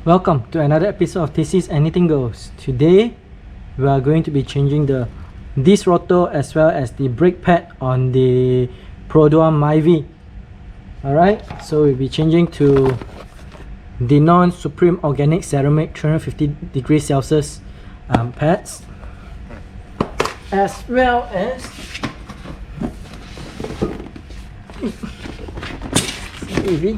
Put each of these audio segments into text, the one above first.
Welcome to another episode of TC's Anything Goes. Today we are going to be changing this rotor as well as the brake pad on the Produa Myvi. Alright, so we'll be changing to the non-supreme organic ceramic 350 degrees Celsius pads, as well as Myvi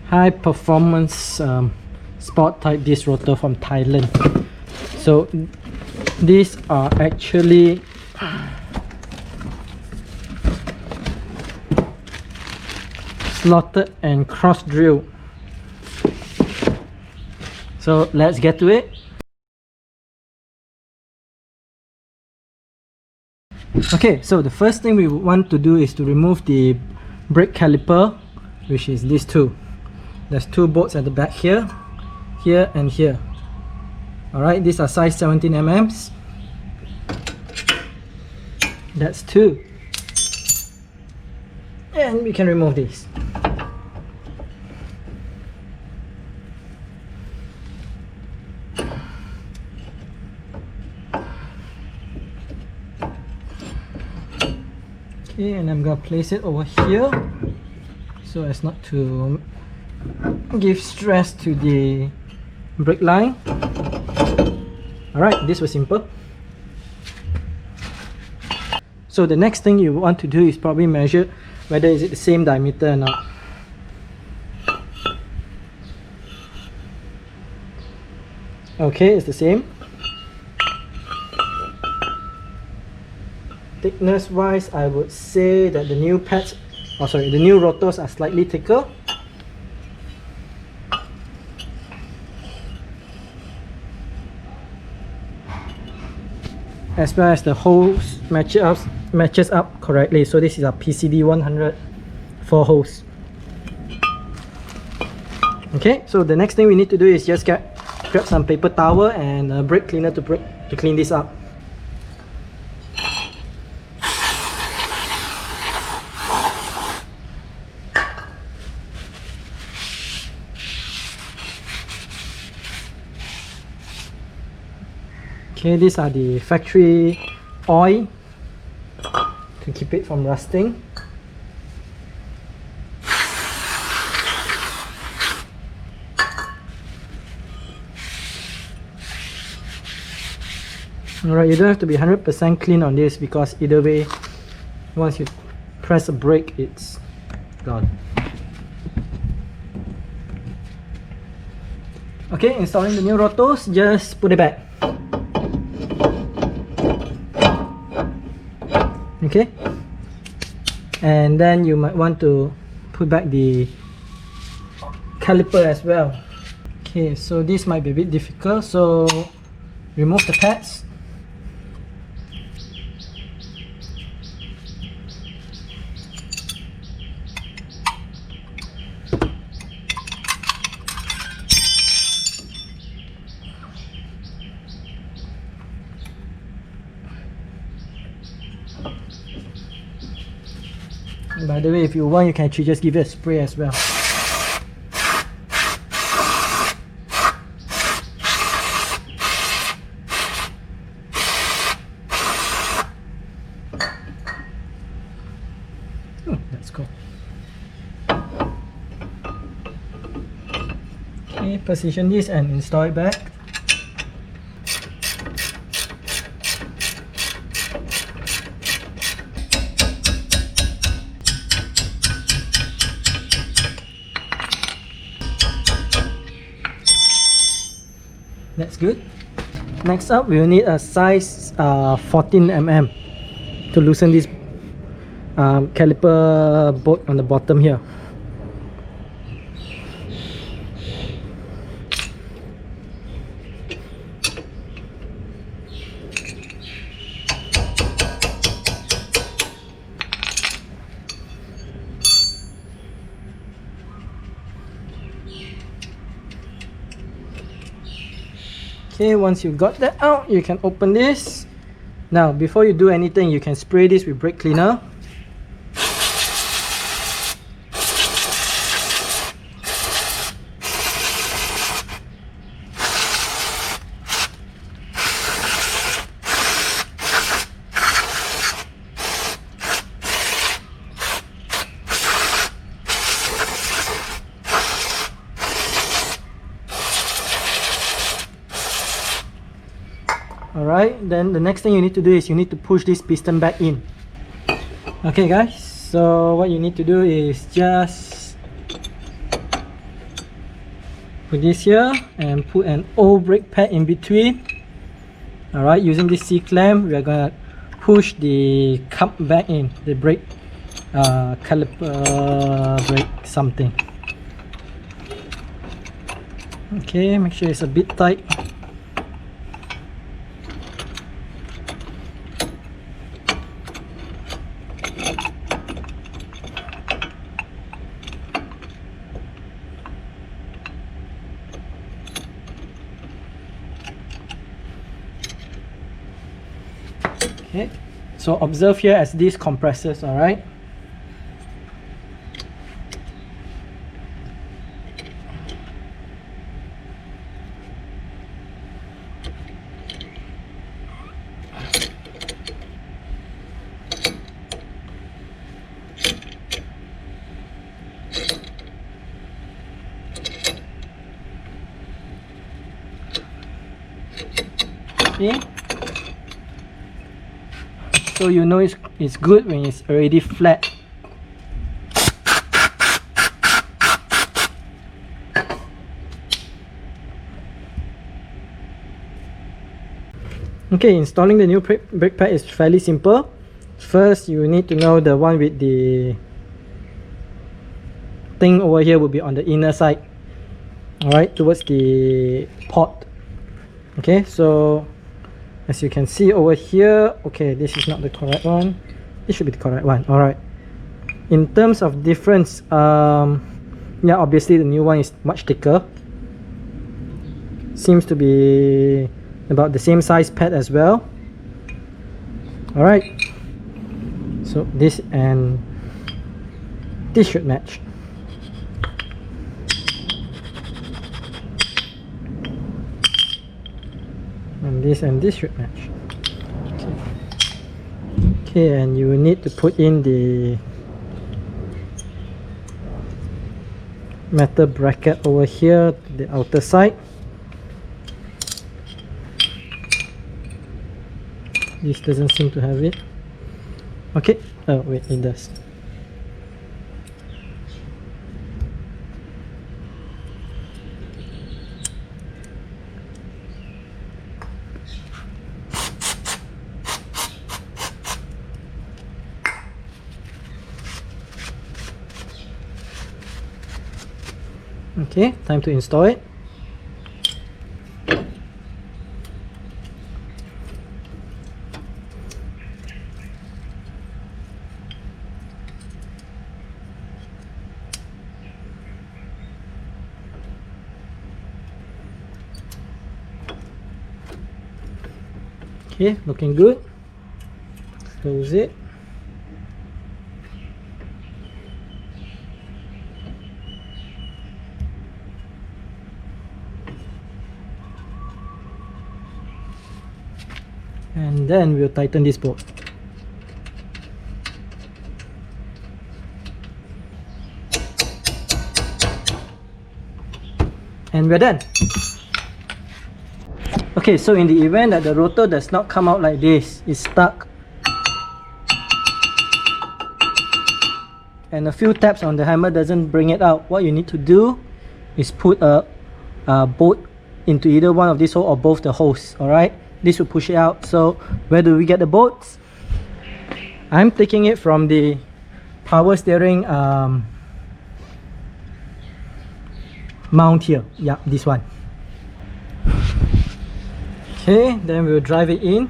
high performance sport type disc rotor from Thailand. So these are actually slotted and cross drilled. So let's get to it. Okay, so the first thing we want to do is to remove the brake caliper, which is these two. There's two bolts at the back here, here and here. Alright, these are size 17 mm. That's two. And we can remove these. Okay, and I'm gonna place it over here so as not to give stress to the brake line. Alright, this was simple. So the next thing you want to do is probably measure whether is it the same diameter or not. Okay, it's the same. Thickness wise, I would say that the new pads, the new rotors are slightly thicker. As well as the holes matches up correctly. So this is a PCD 100 4 holes. Okay, so the next thing we need to do is just grab some paper towel and a brake cleaner to clean this up. Okay, these are the factory oil to keep it from rusting. Alright, you don't have to be 100% clean on this because either way, once you press a brake, it's gone. Okay, installing the new rotors, just put it back. Okay, and then you might want to put back the caliper as well. Okay, so this might be a bit difficult, so remove the pads. By the way, if you want, you can actually just give it a spray as well. Oh, that's cool. Okay, position this and install it back. That's good. Next up, we will need a size 14 mm to loosen this caliper bolt on the bottom here. Okay, once you've got that out, you can open this. Now, before you do anything, you can spray this with brake cleaner. Alright, then the next thing you need to do is you need to push this piston back in. Okay guys, so what you need to do is just put this here and put an old brake pad in between. Alright, using this C-clamp, we are gonna push the cup back in, the brake caliper brake something. Okay, make sure it's a bit tight. Okay, so observe here as these compressors, alright? Okay. So you know it's good when it's already flat. Okay, installing the new brake pad is fairly simple. First, you need to know the one with the thing over here will be on the inner side. Alright, towards the port. Okay, so as you can see over here, okay, this is not the correct one. This should be the correct one. Alright. In terms of difference, yeah, obviously the new one is much thicker. Seems to be about the same size pad as well. Alright. So this and this should match. And this should match. Okay, and you need to put in the metal bracket over here, the outer side. This doesn't seem to have it. Okay, oh wait, it does. Okay, time to install it. Okay, looking good. Close it. And then we'll tighten this bolt. And we're done. Okay, so in the event that the rotor does not come out like this, it's stuck, and a few taps on the hammer doesn't bring it out, what you need to do is put a bolt into either one of these holes or both the holes. Alright, this will push it out. So where do we get the bolts? I'm taking it from the power steering mount here. Yeah, this one. Okay, then we'll drive it in.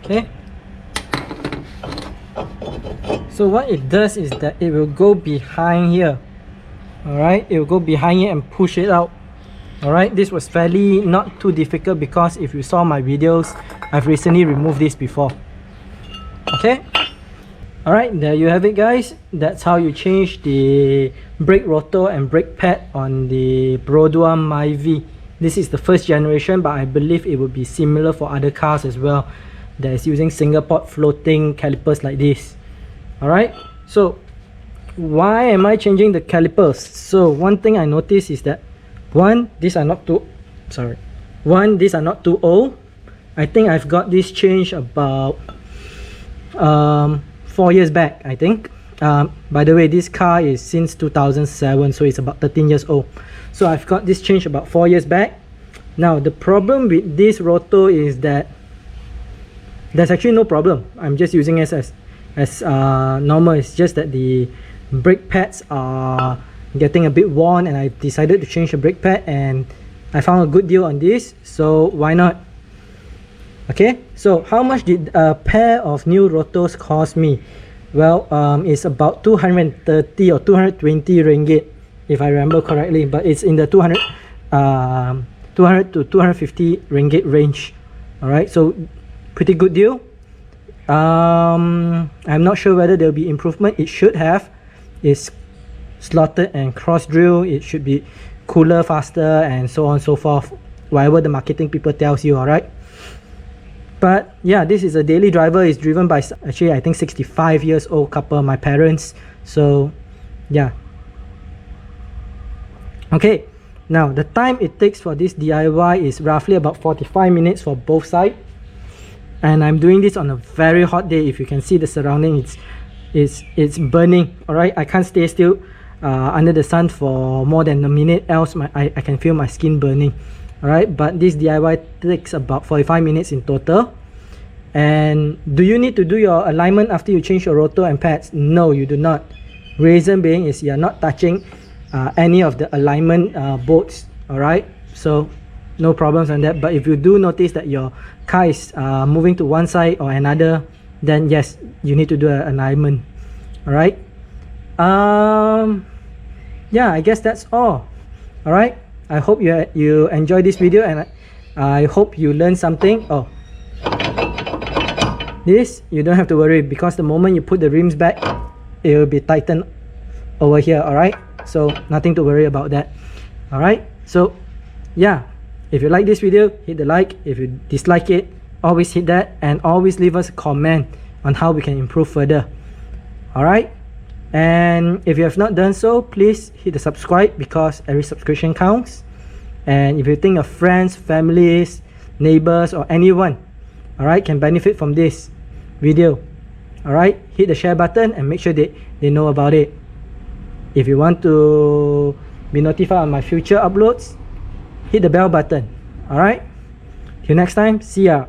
Okay. So what it does is that it will go behind here. Alright, it will go behind it and push it out. Alright, this was fairly not too difficult because if you saw my videos, I've recently removed this before. Okay. Alright, there you have it guys. That's how you change the brake rotor and brake pad on the Produa Myvi. This is the first generation, but I believe it would be similar for other cars as well that is using single port floating calipers like this. Alright, so why am I changing the calipers? So one thing I noticed is that these are not too old. I think I've got this change about 4 years back, I think. By the way, this car is since 2007, so it's about 13 years old. So I've got this change about 4 years back. Now the problem with this rotor is that there's actually no problem. I'm just using it as normal. It's just that the brake pads are getting a bit worn, and I decided to change the brake pad, and I found a good deal on this, so why not? Okay, so how much did a pair of new rotors cost me? Well, it's about 230 or 220 ringgit if I remember correctly, but it's in the 200 to 250 ringgit range. Alright, so pretty good deal. I'm not sure whether there'll be improvement. It should have. It's slotted and cross drill. It should be cooler, faster, and so on and so forth, whatever the marketing people tells you. Alright, but yeah, this is a daily driver. It's driven by actually I think 65 years old couple, my parents. So yeah, okay, now the time it takes for this DIY is roughly about 45 minutes for both sides, and I'm doing this on a very hot day. If you can see the surrounding, it's burning. Alright, I can't stay still under the sun for more than a minute, else I can feel my skin burning. Alright, but this DIY takes about 45 minutes in total. And do you need to do your alignment after you change your rotor and pads? No, you do not. Reason being is you are not touching any of the alignment bolts. Alright, so no problems on that. But if you do notice that your car is moving to one side or another, then yes, you need to do an alignment. Alright, yeah, I guess that's all. Alright, I hope you enjoyed this video, and I hope you learned something. Oh, this you don't have to worry, because the moment you put the rims back, it will be tightened over here. Alright, so nothing to worry about that. Alright, so yeah, if you like this video, hit the like. If you dislike it, always hit that, and always leave us a comment on how we can improve further. Alright, and if you have not done so, please hit the subscribe, because every subscription counts. And if you think your friends, families, neighbors, or anyone, alright, can benefit from this video, alright, hit the share button and make sure they know about it. If you want to be notified on my future uploads, hit the bell button. Alright, till next time, see ya.